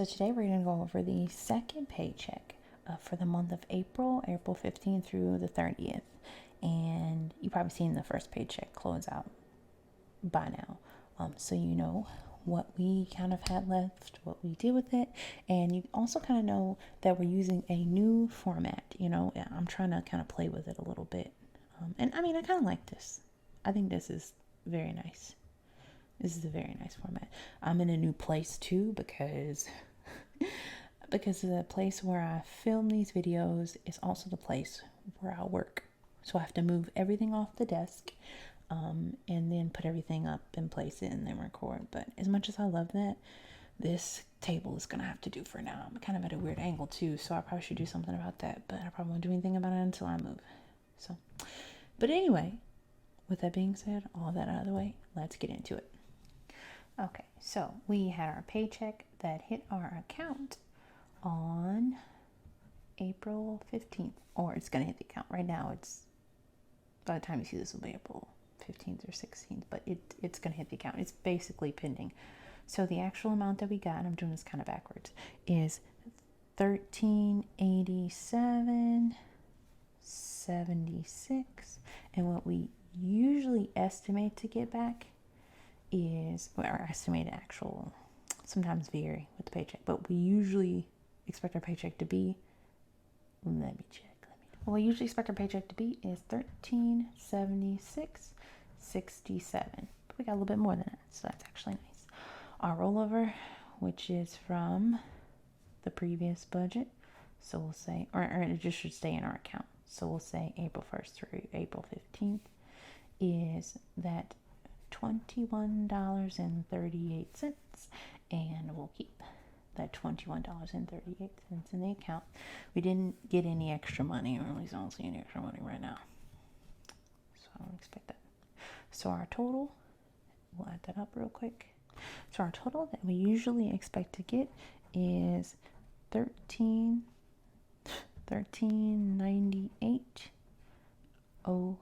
So today we're going to go over the second paycheck for the month of April 15th through the 30th. And you've probably seen the first paycheck close out by now. So you know what we kind of had left, what we did with it. And you also kind of know that we're using a new format. You know, I'm trying to kind of play with it a little bit. And I mean, I kind of like this. I think this is very nice. This is a very nice format. I'm in a new place too because the place where I film these videos is also the place where I work. So I have to move everything off the desk and then put everything up and place it and then record. But as much as I love that, this table is going to have to do for now. I'm kind of at a weird angle too, so I probably should do something about that. But I probably won't do anything about it until I move. So, but anyway, with that being said, all that out of the way, let's get into it. Okay, so we had our paycheck that hit our account on April 15th, or it's going to hit the account. Right now, it's, by the time you see this, will be April 15th or 16th, but it's going to hit the account. It's basically pending. So the actual amount that we got, and I'm doing this kind of backwards, is $1387.76, and what we usually estimate to get back is, well, our estimated actual sometimes vary with the paycheck, but we usually expect our paycheck to be, let me check. What we usually expect our paycheck to be is $1376.67. But we got a little bit more than that, so that's actually nice. Our rollover, which is from the previous budget, so we'll say, or it just should stay in our account. So we'll say April 1st through April 15th is that $21.38, and we'll keep that $21.38 in the account. We didn't get any extra money, or at least I don't see any extra money right now, so I don't expect that. So our total, we'll add that up real quick. So our total that we usually expect to get is $1398.05.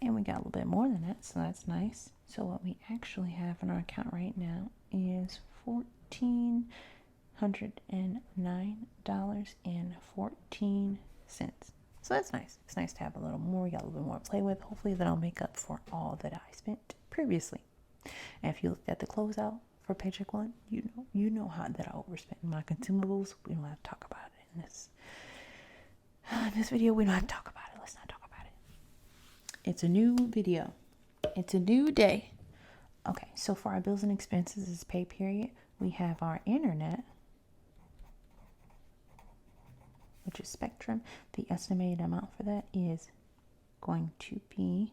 And we got a little bit more than that, so that's nice. So what we actually have in our account right now is $1,409.14. So that's nice. It's nice to have a little more. We got a little bit more to play with. Hopefully that'll make up for all that I spent previously. And if you looked at the closeout for paycheck one, you know how that I overspent my consumables. We don't have to talk about it in this video. We don't have to talk about it. Let's not talk about it. It's a new video. It's a new day. Okay, so for our bills and expenses as pay period, we have our internet, which is Spectrum. The estimated amount for that is going to be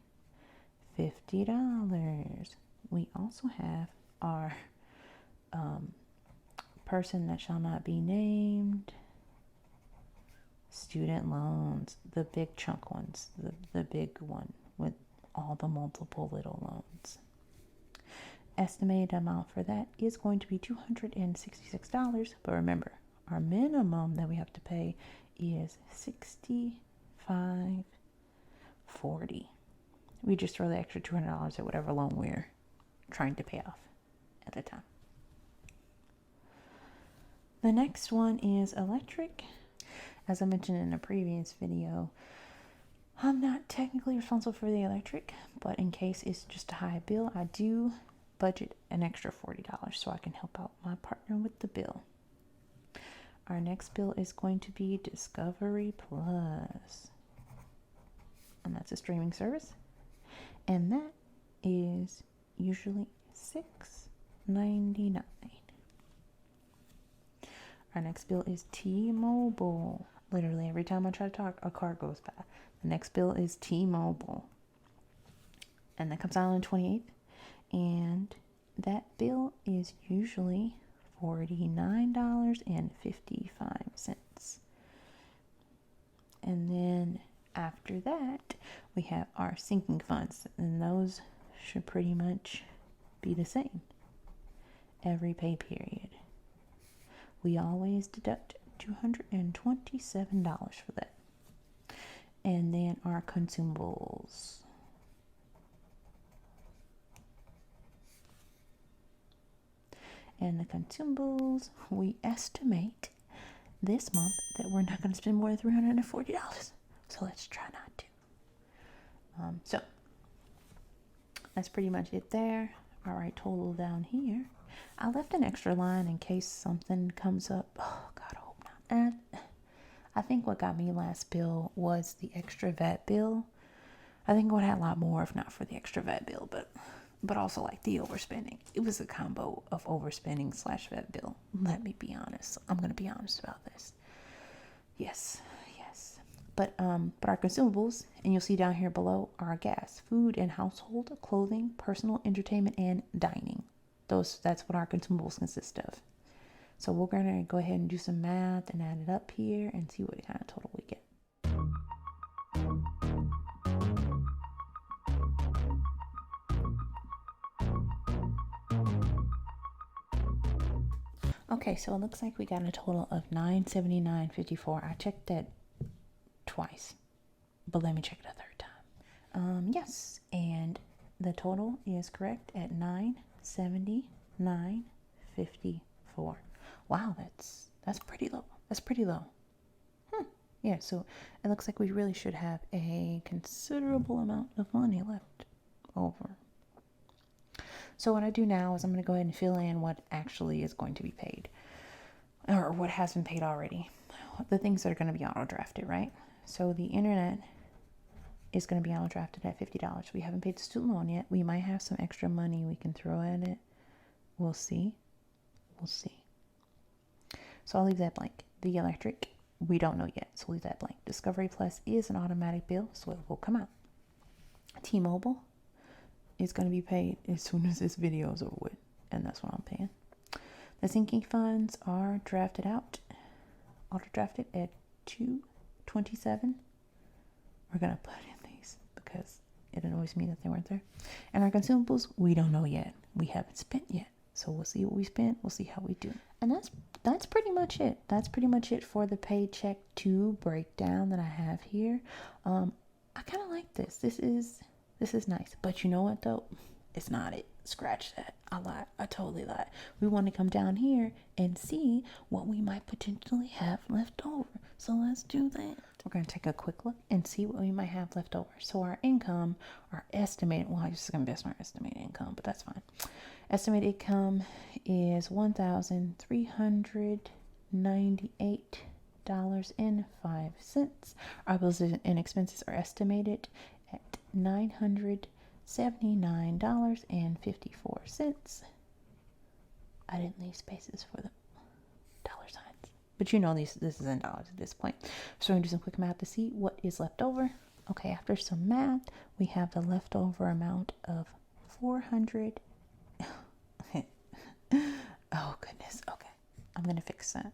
$50. We also have our person that shall not be named, student loans, the big chunk ones, the big one with all the multiple little loans. Estimated amount for that is going to be $266, but remember, our minimum that we have to pay is $65.40. We just throw the extra $200 at whatever loan we're trying to pay off at the time. The next one is electric. As I mentioned in a previous video, I'm not technically responsible for the electric, but in case it's just a high bill, I do budget an extra $40 so I can help out my partner with the bill. Our next bill is going to be Discovery Plus, and that's a streaming service, and that is usually $6.99. Our next bill is T-Mobile. Literally every time I try to talk, a car goes by. The next bill is T-Mobile, and that comes out on the 28th, and that bill is usually $49.55. And then after that, we have our sinking funds, and those should pretty much be the same every pay period. We always deduct $227 for that. And then our consumables. And the consumables, we estimate this month that we're not going to spend more than $340. So let's try not to. So that's pretty much it there. All right, total down here. I left an extra line in case something comes up. Oh, God, I hope not. And I think what got me last bill was the extra vet bill. I think I would have a lot more if not for the extra vet bill, but also like the overspending. It was a combo of overspending / vet bill. Let me be honest. I'm going to be honest about this. Yes. But our consumables, and you'll see down here below, are gas, food and household, clothing, personal entertainment, and dining. That's what our consumables consist of. So we're going to go ahead and do some math and add it up here and see what kind of total we get. Okay, so it looks like we got a total of $979.54. I checked that twice, but let me check it a third time. Yes, and the total is correct at $979.54. Wow, that's pretty low. Yeah, so it looks like we really should have a considerable amount of money left over. So what I do now is I'm going to go ahead and fill in what actually is going to be paid, or what has been paid already. The things that are going to be auto-drafted, right? So the internet is going to be auto-drafted at $50. We haven't paid the student loan yet. We might have some extra money we can throw at it. We'll see. So I'll leave that blank. The electric, we don't know yet, so leave that blank. Discovery Plus is an automatic bill, so it will come out. T-Mobile is going to be paid as soon as this video is over with, and that's what I'm paying. The sinking funds are drafted out, auto-drafted at $227. We're going to put in these because it annoys me that they weren't there. And our consumables, we don't know yet. We haven't spent yet. So we'll see what we spent. We'll see how we do. And that's pretty much it. That's pretty much it for the Paycheck 2 breakdown that I have here. I kind of like this. This is nice. But you know what, though? It's not it. Scratch that. I lied. I totally lied. We want to come down here and see what we might potentially have left over. So let's do that. We're going to take a quick look and see what we might have left over. So our income, our estimated, well, I'm just going to base on our estimated income, but that's fine. Estimated income is $1,398.05. Our bills and expenses are estimated at $979.54. I didn't leave spaces for the dollar signs, but you know this is in dollars at this point. So we're going to do some quick math to see what is left over. Okay, after some math, we have the leftover amount of 400. Oh goodness. Okay, I'm going to fix that.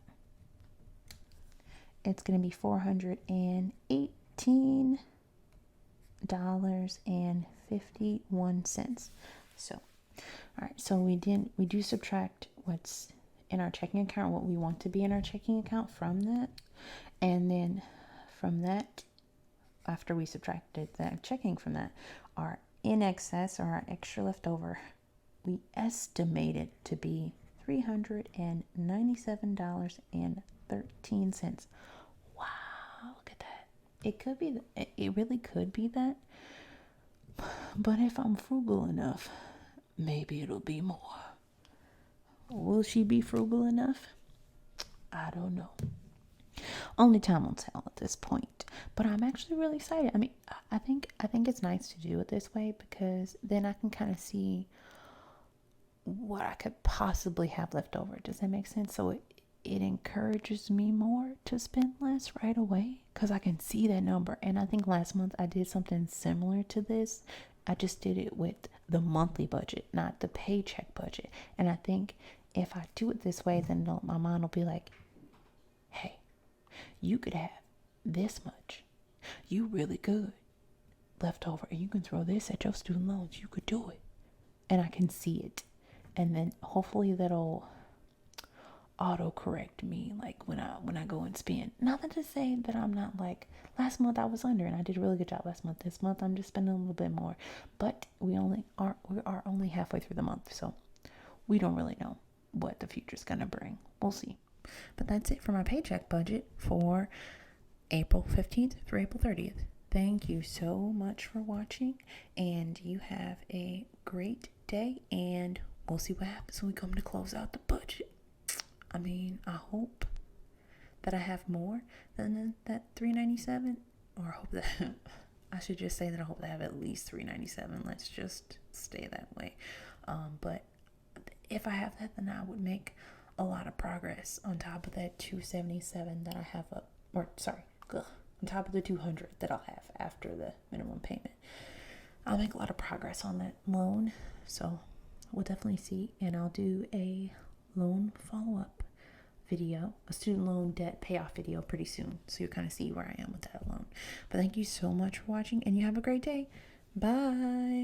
It's going to be $418.51. So, all right. So we do subtract what's in our checking account, what we want to be in our checking account from that, and then from that, after we subtracted that checking from that, our in excess or our extra leftover, we estimate it to be $397.13. Wow, look at that. It really could be that. But if I'm frugal enough, maybe it'll be more. Will she be frugal enough? I don't know. Only time will tell at this point. But I'm actually really excited. I mean, I think it's nice to do it this way because then I can kind of see what I could possibly have left over. Does that make sense? So it encourages me more to spend less right away because I can see that number. And I think last month I did something similar to this. I just did it with the monthly budget, not the paycheck budget. And I think if I do it this way, then my mind will be like, hey, you could have this much. You really good left over. And you can throw this at your student loans. You could do it. And I can see it. And then hopefully that'll auto-correct me like when I go and spend. Nothing to say that I'm not like last month I was under and I did a really good job last month. This month I'm just spending a little bit more. But we are only halfway through the month, so we don't really know. what the future's going to bring. We'll see. But that's it for my paycheck budget for April 15th through April 30th. Thank you so much for watching, and you have a great day, and we'll see what happens when we come to close out the budget. I mean, I hope that I have more than that $397, or I hope that I should just say that I hope I have at least $397. Let's just stay that way. But if I have that, then I would make a lot of progress on top of that $277 that I have up, or sorry, on top of the $200 that I'll have after the minimum payment. I'll make a lot of progress on that loan, so we'll definitely see, and I'll do a loan follow-up video, a student loan debt payoff video pretty soon, so you'll kind of see where I am with that loan. But thank you so much for watching, and you have a great day. Bye.